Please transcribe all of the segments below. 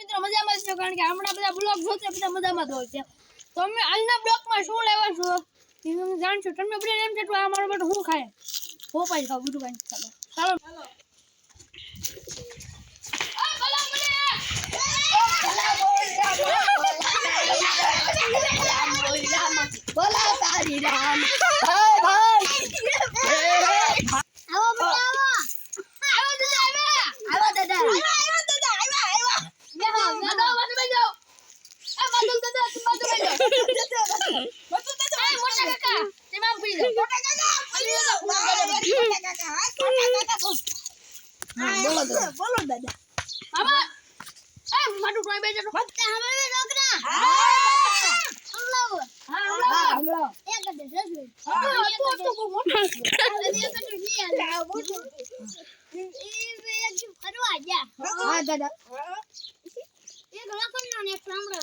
મિત્રો મજામાં છો કારણ કે હમણાં બધા બ્લોગ જોતે બધા મજામાં જ હોય છે તો અમે આજના બ્લોગમાં શું લેવા છો તમે જાણશો તમે બધા એમ છે આ મારો બેટો હું ખાય હો પાઈ ખાવ બધું કાઈ ચાલો ચાલો બોલા તારી રામ ભાઈ ભાઈ આવો બેટા આવો દાદા બોલો દાદા બાબા એ માટુ કોઈ બેજો મત હમે રોકના હમલો એક દે જજે તો કો મોટો ફરવા જા હા દાદા એક લોખંડનો ને એક સાંભળો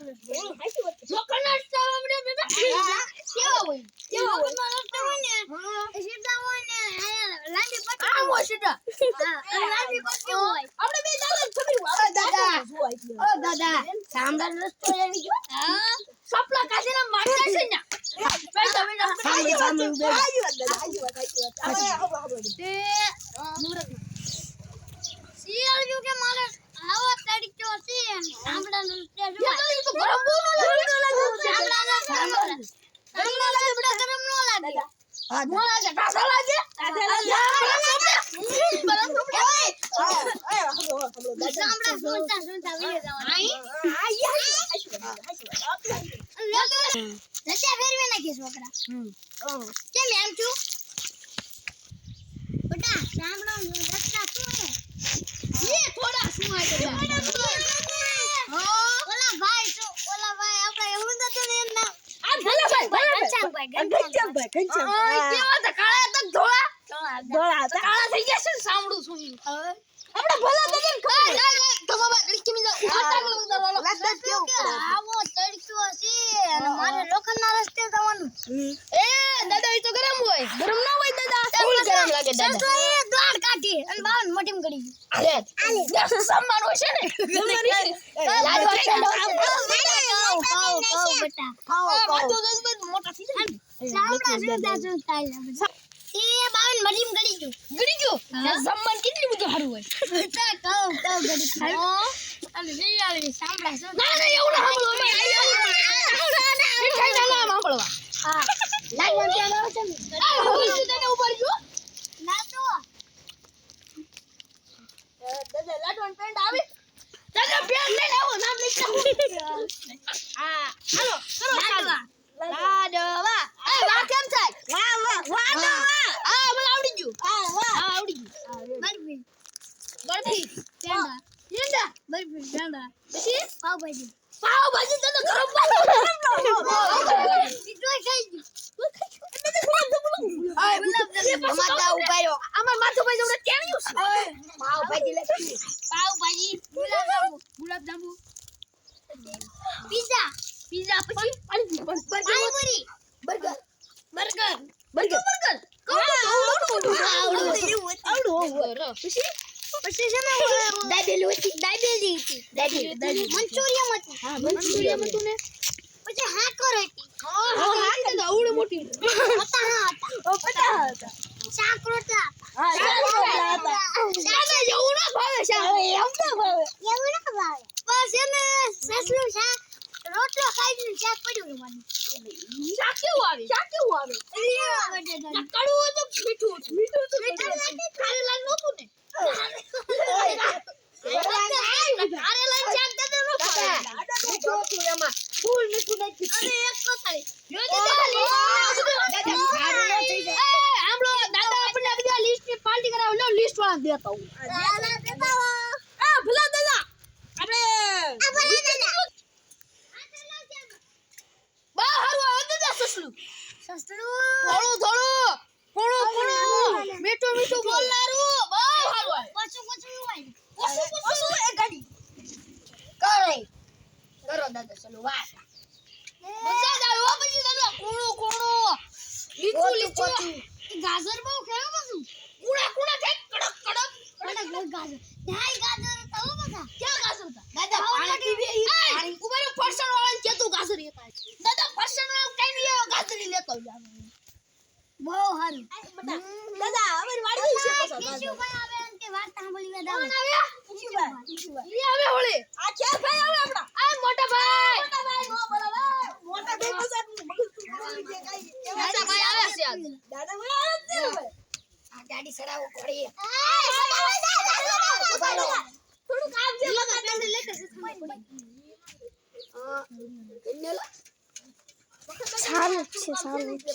લોખંડનો સાંભળો બેટા કેવો હોય લોખંડનો રસ્તો હોય ને સીધા હોય ને લાંબી પટ્ટી આ હોય સીધા લાંબી પટ્ટી હોય આપણે બે દાદા છોડી ઓ દાદા સાંભળ રસ્તો આવી ગયો હા સપલા કાઢીને મારતા છે ને બેટા તે સિયાળ જો કે મારે આવા તડક્યો છે સાંભળા રસ્તે જો તો ગરમ બહુ ન લાગે સાંભળા લાગે બડા ગરમ નો લાગે હા નો લાગે કાઢા લાગે સાંભળા સુનતા વીએ જવાનું રસ્તે ફેરવે નાખી છોકરા કેમ એમ છું બેટા સાંભળો રસ્તા શું હે એ થોડા શું આ ઓલા ભાઈ આપણે એવું નતું ને એમ ના આ ભલાભાઈ ઘનશ્યામભાઈ કેવા હતા કાળા હતા ધોળા કાળા થઈ ગયા છે સાંભળું છું આપણે ભલા દગન ખાય તો બાબા લડકી મી આવો તડક્યો છે અને મારે લોખંડના રસ્તે જવાનું એ દાદા એ તો ગરમ હોય ગરમ ના હોય દાદા ફૂલ ગરમ લાગે દાદા તો એ દ્વાર કાઢી અને બાવન મોટીમ કરી આલે સામાન હોય છે ને બેટા વાતો દસ મોટા થઈ જાય એ બાવન મોટીમ કરી ગયું સામાન કેટલી બધું સારું હોય અને વિયાળી સાંભળા શું ના એવું ના સાંભળો મીઠાઈ ના સાંભળવા હા લાગવા ત્યાં આવો છે આ હવે તને ઉપર જો ના તો દાદા લાડવાન પેન્ટ આવે દાદા પેન્ટ લઈને આવો નામ લખી હા હાલો કરો લાડવા લાડવા એ વા કેમ થાય લાડવા આ મને આવડી ગયું હા આવડી ગયું બરફી પેંડા પેંડા બરફી પેંડા પછી પાવભાજી પાવભાજી તો ગરમ સીધો ખાઈ ગયું માથા ઉપાયો અમાર માથું ભાઈ જોડે કેણ્યું છે પાવભાજી લખી પાવભાજી ગુલાબજાંબુ પિઝા પિઝા પછી પાણીપુરી બર્ગર પછી છે ને દાબેલી હતી મંચુરિયમ હતું હા મંચુરિયમ હતું ને પછી હાકોર હતી આવડે મોટી હતા શાક રોટલા દાદા એવું ના ભાવે એવું ના ભાવે બસ એને સસલું શાક રોટલો ખાઈને શાક પડ્યું મને શાક કેવું આવે કડવું તો મીઠું તો કારેલા નહોતું ને કારેલા શાક દાદા નો ખાવે ફૂલ મીઠું નાખી અને એક કોથળી આમળો દાદા આપણે બધા લિસ્ટ ની પાર્ટી કરાવ લો લિસ્ટ વાળા દેતા હું ભલા દાદા આપણે બા હારું આવે દાદા સસલું થોડું મીઠું બોલનારું બા હારું આવે એ ગાડી કરો દાદા ચલો વાહ મજા જ આવે પછી દાદા કોણો લીચું ગાજર બહુ ખાયો પાછું કુડા કે કડક ગાજર ગાજર તો બધા ક્યાં ગાજર હતા દાદા પાણી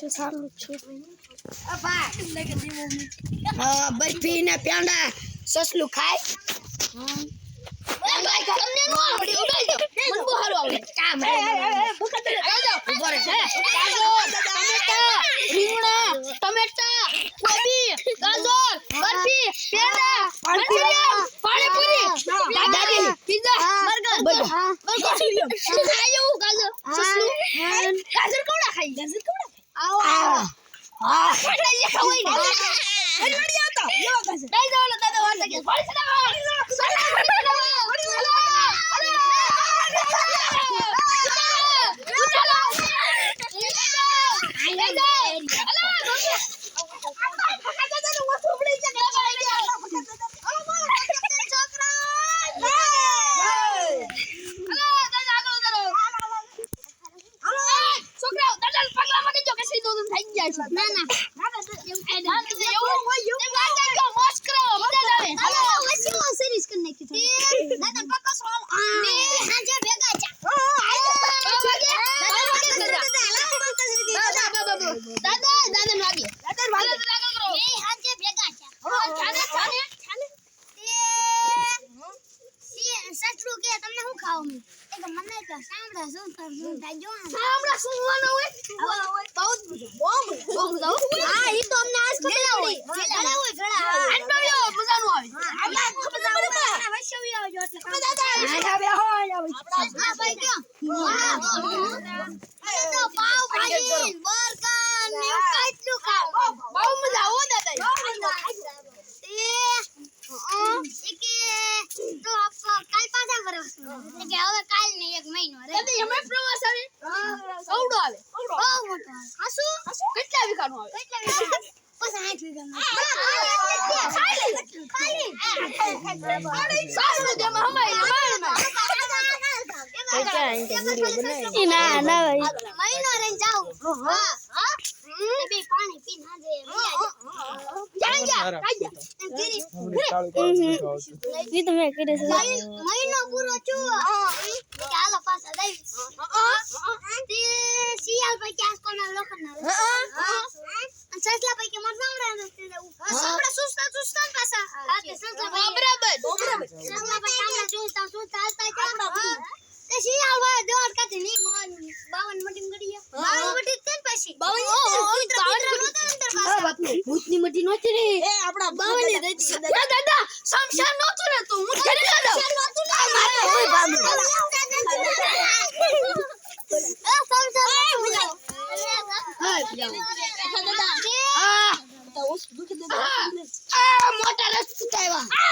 સારું છે બરફી ને પેંડા સસલું ખાય તમને નો આવડે ઉડાઈ દો મને બહુ સારું આવડે કામ ઉભો રહે ટમેટા રીંગણા ટમેટા કોબી ગાજર બરફી પેંડા મંચુરિયન પાણીપુરી દાદાજી પિઝા બર્ગર ખાયો ગાજર સસલું ગાજર કોડા ખાઈ આવો હા ખાઈ લે ખાઈ ને અડી આવતો યો ગાજર દઈ દો દાદા વાળતા કે ફોન મહિનો પૂરો છું ચાલો પાછા દઈ સિયાલ પૈકી આસ કોના લોખંડના સસલા પૈકી મત સાંભળે આપણે સુસ્તા પાછા બરાબર સસલા પૈકી આપણે સુસ્તા તે સિયાલ ભાઈ દોડ કાઢી ની મન 52 મટી ગડી 52 મટી તેન પછી 52 ભૂતની મટી નહોતી રે એ આપડા 52 ની રહી દાદા શમશાન નહોતું ને તું હું ઘરે દાદા મારે કોઈ બાબુ મોટા રસ્તા આવ્યા